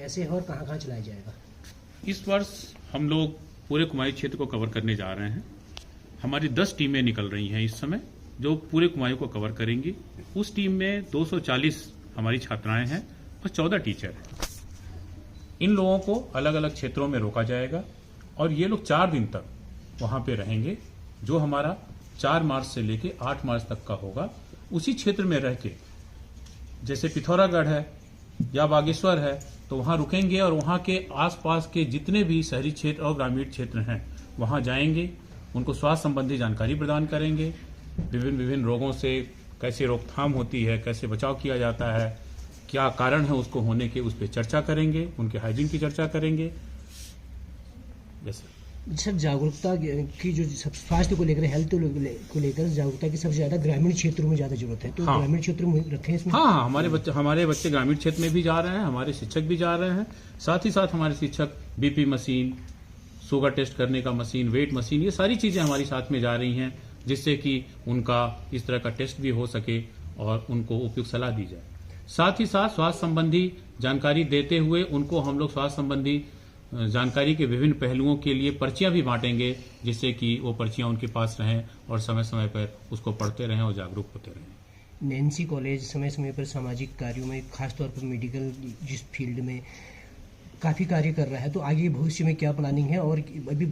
कैसे है और कहाँ चलाया जाएगा? इस वर्ष हम लोग पूरे कुमायूं क्षेत्र को कवर करने जा रहे हैं। हमारी 10 टीमें निकल रही हैं इस समय जो पूरे कुमायूं को कवर करेंगी। उस टीम में 240 हमारी छात्राएं हैं और 14 टीचर हैं। इन लोगों को अलग अलग क्षेत्रों में रोका जाएगा और ये लोग 4 दिन तक वहां पे रहेंगे, जो हमारा 4 मार्च से लेके 8 मार्च तक का होगा। उसी क्षेत्र में रह के, जैसे पिथौरागढ़ है या बागेश्वर है, तो वहां रुकेंगे और वहां के आसपास के जितने भी शहरी क्षेत्र और ग्रामीण क्षेत्र हैं वहां जाएंगे, उनको स्वास्थ्य संबंधी जानकारी प्रदान करेंगे, विभिन्न रोगों से कैसे रोकथाम होती है, कैसे बचाव किया जाता है, क्या कारण है उसको होने के, उस पर चर्चा करेंगे, उनके हाइजीन की चर्चा करेंगे। जैसे सर, जागरूकता की जो स्वास्थ्य को लेकर, हेल्थ को लेकर जागरूकता की सबसे ज्यादा ग्रामीण क्षेत्रों में ज्यादा जरूरत है, तो हाँ, ग्रामीण क्षेत्रों में रखें इसमें। हाँ, हमारे बच्चे ग्रामीण क्षेत्र में भी जा रहे हैं, हमारे शिक्षक भी जा रहे हैं। साथ ही साथ हमारे शिक्षक बीपी मशीन, शुगर टेस्ट करने का मशीन, वेट मशीन, ये सारी चीजें हमारी साथ में जा रही हैं, जिससे कि उनका इस तरह का टेस्ट भी हो सके और उनको उपयुक्त सलाह दी जाए। साथ ही साथ स्वास्थ्य संबंधी जानकारी देते हुए उनको हम लोग स्वास्थ्य संबंधी जानकारी के विभिन्न पहलुओं के लिए पर्चियां भी बांटेंगे, जिससे कि वो पर्चियां उनके पास रहें और समय समय पर उसको पढ़ते रहें और जागरूक होते रहें। नैन्सी कॉलेज समय समय पर सामाजिक कार्यों में, खासतौर पर मेडिकल जिस फील्ड में काफ़ी कार्य कर रहा है, तो आगे भविष्य में क्या प्लानिंग है और अभी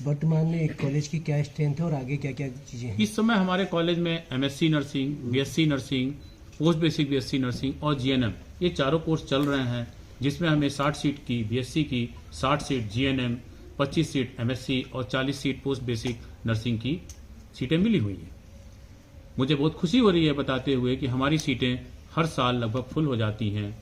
वर्तमान में कॉलेज की क्या स्ट्रेंथ है और आगे क्या क्या चीज़ें हैं? इस समय हमारे कॉलेज में MSc nursing, BSc nursing, post basic BSc nursing और GNM, ये चारों कोर्स चल रहे हैं, जिसमें हमें 60 सीट की BSc की, 60 सीट GNM, 25 सीट MSc और 40 सीट पोस्ट बेसिक नर्सिंग की सीटें मिली हुई हैं। मुझे बहुत खुशी हो रही है बताते हुए कि हमारी सीटें हर साल लगभग फुल हो जाती हैं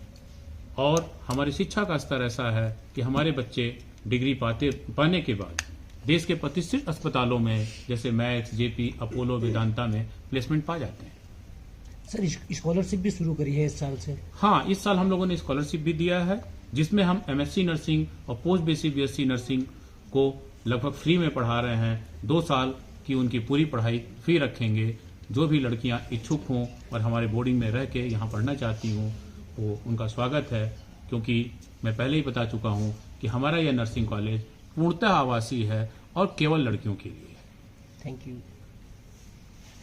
और हमारी शिक्षा का स्तर ऐसा है कि हमारे बच्चे डिग्री पाने के बाद देश के प्रतिष्ठित अस्पतालों में जैसे मैक्स, JP, अपोलो, वेदांता में प्लेसमेंट पा जाते हैं। सर, स्कॉलरशिप भी शुरू करी है इस साल से? हाँ, इस साल हम लोगों ने स्कॉलरशिप भी दिया है, जिसमें हम MSc नर्सिंग और पोस्ट बेसिक BSc नर्सिंग को लगभग फ्री में पढ़ा रहे हैं। 2 साल की उनकी पूरी पढ़ाई फ्री रखेंगे। जो भी लड़कियां इच्छुक हों और हमारे बोर्डिंग में रह के यहाँ पढ़ना चाहती हों, वो उनका स्वागत है, क्योंकि मैं पहले ही बता चुका हूँ कि हमारा यह नर्सिंग कॉलेज पूर्णतः आवासीय है और केवल लड़कियों के लिए है। Thank you.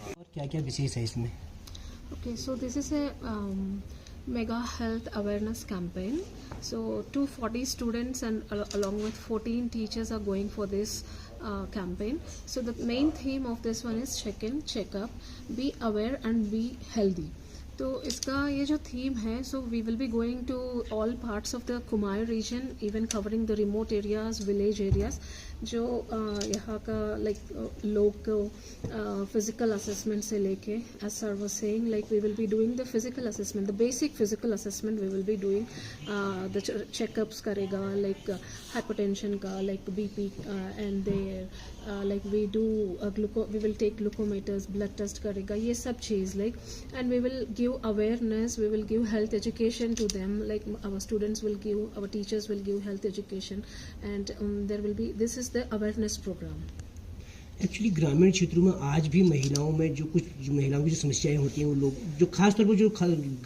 और क्या क्या विशेष है इसमें? Okay, so this is a mega health awareness campaign. So 240 students and along with 14 teachers are going for this campaign. So the main theme of this one is check in, check up, be aware and be healthy. तो इसका ये जो theme है, so we will be going to all parts of the Kumaon region, even covering the remote areas, village areas, जो यहाँ का like लोग को फिजिकल असेसमेंट से लेके, as sir was saying, like we will be doing the physical assessment, the basic physical assessment we will be doing, the checkups करेगा, like hypertension का, like BP and there like we do we will take glucometers, blood test करेगा, ये सब चीज़ like, and we will give awareness, we will give health education to them, like our students will give, our teachers will give health education, and there will be, this is the awareness program. Actually ग्रामीण क्षेत्रों में आज भी महिलाओं में जो महिलाओं की जो समस्याएं होती हैं, वो लोग जो खासतौर पर जो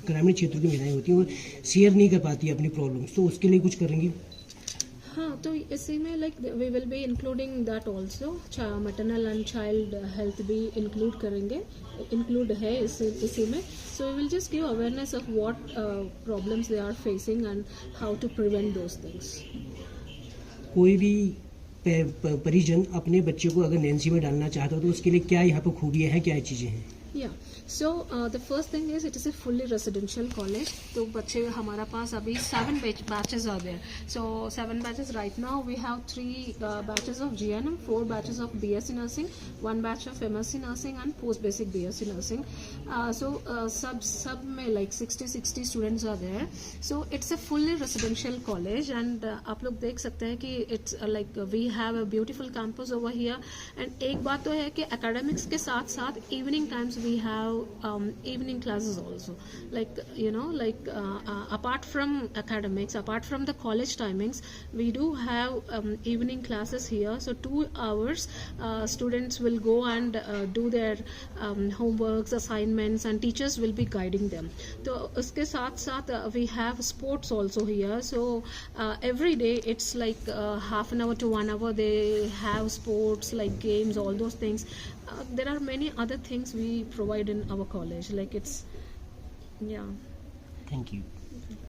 ग्रामीण क्षेत्रों की महिलाएं होती हैं वो शेयर नहीं कर पाती अपनी प्रॉब्लम्स, तो उसके लिए कुछ करेंगी? हाँ, तो इसी में like we will be including that also, maternal and child health भी इंक्लूड करेंगे, इंक्लूड है इसी में। So we will just give awareness of what problems they are facing and how to prevent those things. कोई भी परिजन अपने बच्चे को अगर नैन्सी में डालना चाहता हो तो उसके लिए क्या यहाँ पर खूबियाँ हैं, क्या चीज़ें हैं? Yeah. So the first thing is it is a fully residential college. तो बच्चे हमारा पास अभी 7 batches are there. So 7 batches right now. We have 3 batches of GNM, 4 batches of BSc nursing, 1 batch of MSc nursing and post basic BSc nursing. So sub में like 60 students are there. So it's a fully residential college and आप लोग देख सकते हैं कि it's like we have a beautiful campus over here. And एक बात तो है कि academics के साथ साथ evening times we have evening classes also. Like apart from academics, apart from the college timings, we do have evening classes here. So 2 hours students will go and do their homeworks, assignments, and teachers will be guiding them. So uske साथ साथ we have sports also here. So every day it's like half an hour to 1 hour they have sports like games, all those things. There are many other things we provide in our college, like it's, yeah. Thank you.